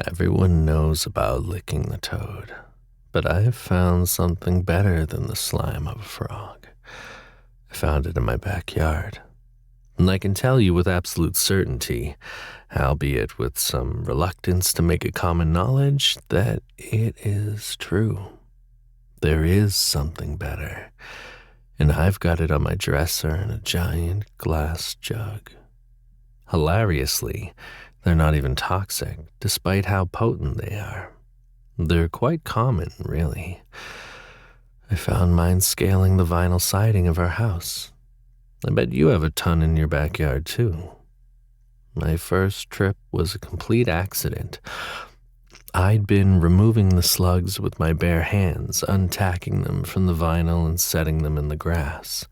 Everyone knows about licking the toad, but I have found something better than the slime of a frog. I found it in my backyard, and I can tell you with absolute certainty, albeit with some reluctance to make it common knowledge, that it is true. There is something better, and I've got it on my dresser in a giant glass jug. Hilariously, they're not even toxic, despite how potent they are. They're quite common, really. I found mine scaling the vinyl siding of our house. I bet you have a ton in your backyard, too. My first trip was a complete accident. I'd been removing the slugs with my bare hands, untacking them from the vinyl and setting them in the grass.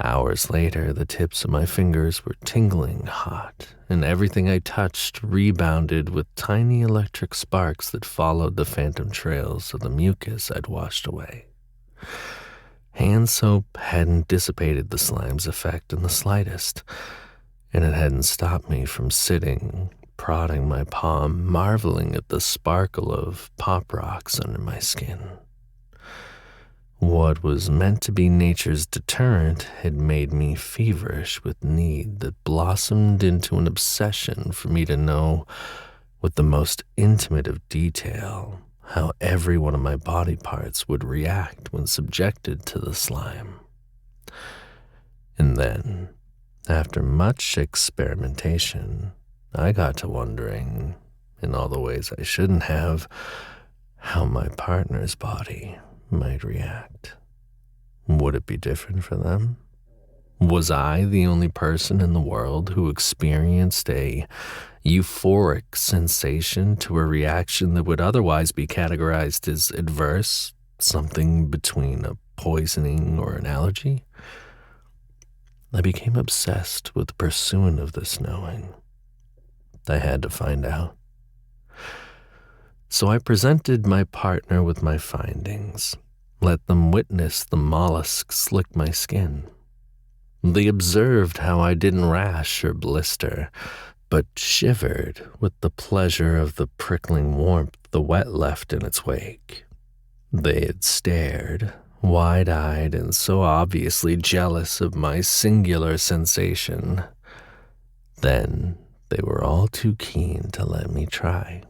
Hours later, the tips of my fingers were tingling hot, and everything I touched rebounded with tiny electric sparks that followed the phantom trails of the mucus I'd washed away. Hand soap hadn't dissipated the slime's effect in the slightest, and it hadn't stopped me from sitting, prodding my palm, marveling at the sparkle of pop rocks under my skin. What was meant to be nature's deterrent had made me feverish with need that blossomed into an obsession for me to know, with the most intimate of detail, how every one of my body parts would react when subjected to the slime. And then, after much experimentation, I got to wondering, in all the ways I shouldn't have, how my partner's body might react. Would it be different for them? Was I the only person in the world who experienced a euphoric sensation to a reaction that would otherwise be categorized as adverse, something between a poisoning or an allergy? I became obsessed with the pursuit of this knowing. I had to find out. So I presented my partner with my findings, let them witness the mollusks lick my skin. They observed how I didn't rash or blister, but shivered with the pleasure of the prickling warmth the wet left in its wake. They had stared, wide-eyed and so obviously jealous of my singular sensation. Then they were all too keen to let me try.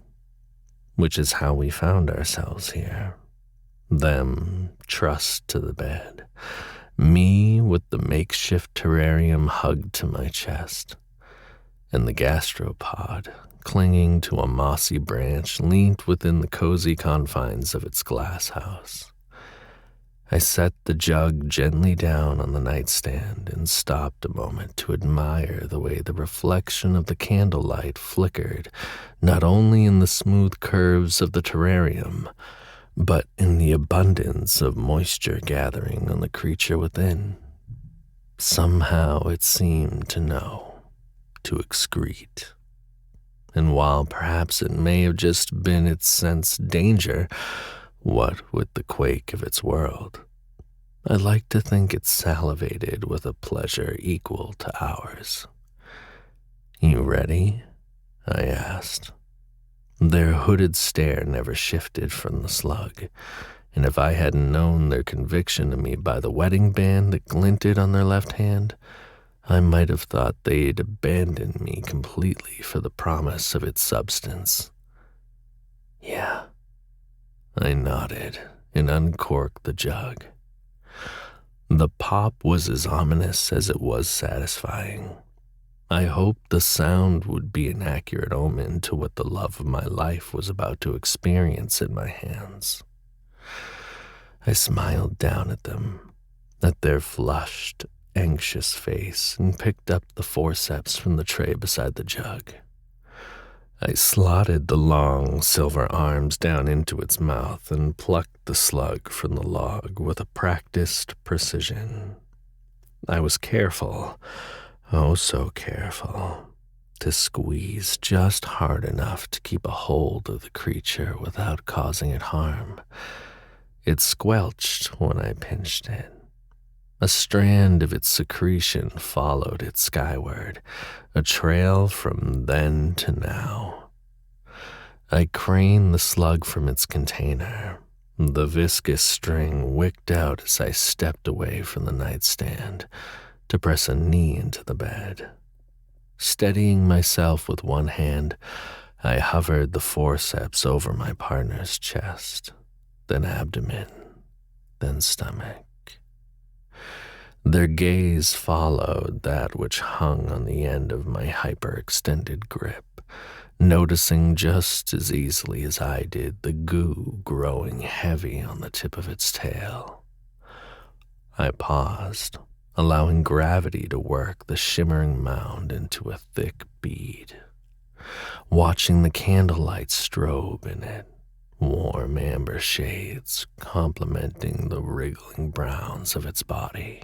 Which is how we found ourselves here. Them trussed to the bed, me with the makeshift terrarium hugged to my chest, and the gastropod, clinging to a mossy branch, leaned within the cozy confines of its glass house. I set the jug gently down on the nightstand and stopped a moment to admire the way the reflection of the candlelight flickered, not only in the smooth curves of the terrarium, but in the abundance of moisture gathering on the creature within. Somehow it seemed to know, to excrete. And while perhaps it may have just been its sensed danger, what with the quake of its world, I like to think it salivated with a pleasure equal to ours. "You ready?" I asked. Their hooded stare never shifted from the slug, and if I hadn't known their conviction of me by the wedding band that glinted on their left hand, I might have thought they'd abandoned me completely for the promise of its substance. "Yeah." I nodded and uncorked the jug. The pop was as ominous as it was satisfying. I hoped the sound would be an accurate omen to what the love of my life was about to experience in my hands. I smiled down at them, at their flushed, anxious face, and picked up the forceps from the tray beside the jug. I slotted the long silver arms down into its mouth and plucked the slug from the log with a practiced precision. I was careful, oh so careful, to squeeze just hard enough to keep a hold of the creature without causing it harm. It squelched when I pinched it. A strand of its secretion followed it skyward, a trail from then to now. I craned the slug from its container. The viscous string wicked out as I stepped away from the nightstand to press a knee into the bed. Steadying myself with one hand, I hovered the forceps over my partner's chest, then abdomen, then stomach. Their gaze followed that which hung on the end of my hyperextended grip, noticing just as easily as I did the goo growing heavy on the tip of its tail. I paused, allowing gravity to work the shimmering mound into a thick bead, watching the candlelight strobe in it, warm amber shades complementing the wriggling browns of its body.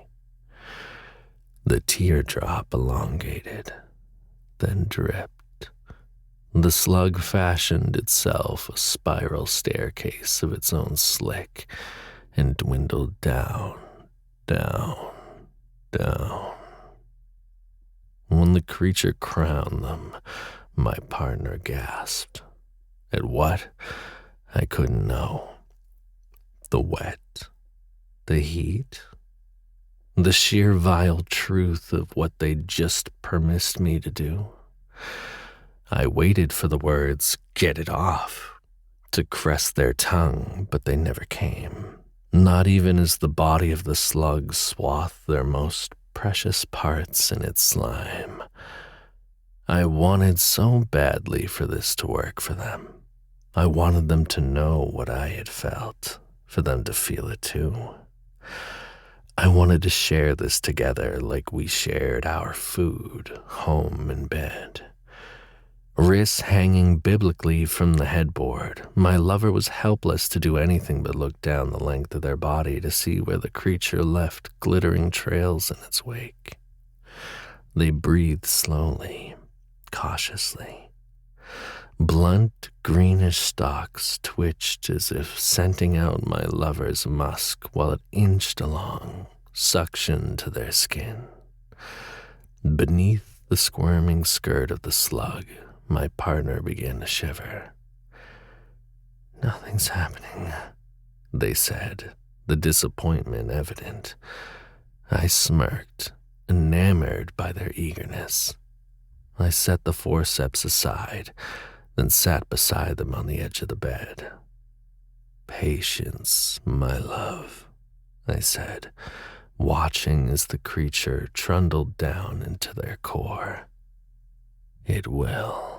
The teardrop elongated, then dripped. The slug fashioned itself a spiral staircase of its own slick and dwindled down, down, down. When the creature crowned them, my partner gasped. At what? I couldn't know. The wet, the heat, the sheer vile truth of what they'd just permissed me to do. I waited for the words, "Get it off," to crest their tongue, but they never came, not even as the body of the slug swathed their most precious parts in its slime. I wanted so badly for this to work for them. I wanted them to know what I had felt, for them to feel it too. I wanted to share this together like we shared our food, home, and bed. Wrists hanging biblically from the headboard, my lover was helpless to do anything but look down the length of their body to see where the creature left glittering trails in its wake. They breathed slowly, cautiously. Blunt, greenish stalks twitched as if scenting out my lover's musk while it inched along, suctioned to their skin. Beneath the squirming skirt of the slug, my partner began to shiver. "Nothing's happening," they said, the disappointment evident. I smirked, enamored by their eagerness. I set the forceps aside, then sat beside them on the edge of the bed. "Patience, my love," I said, watching as the creature trundled down into their core. "It will."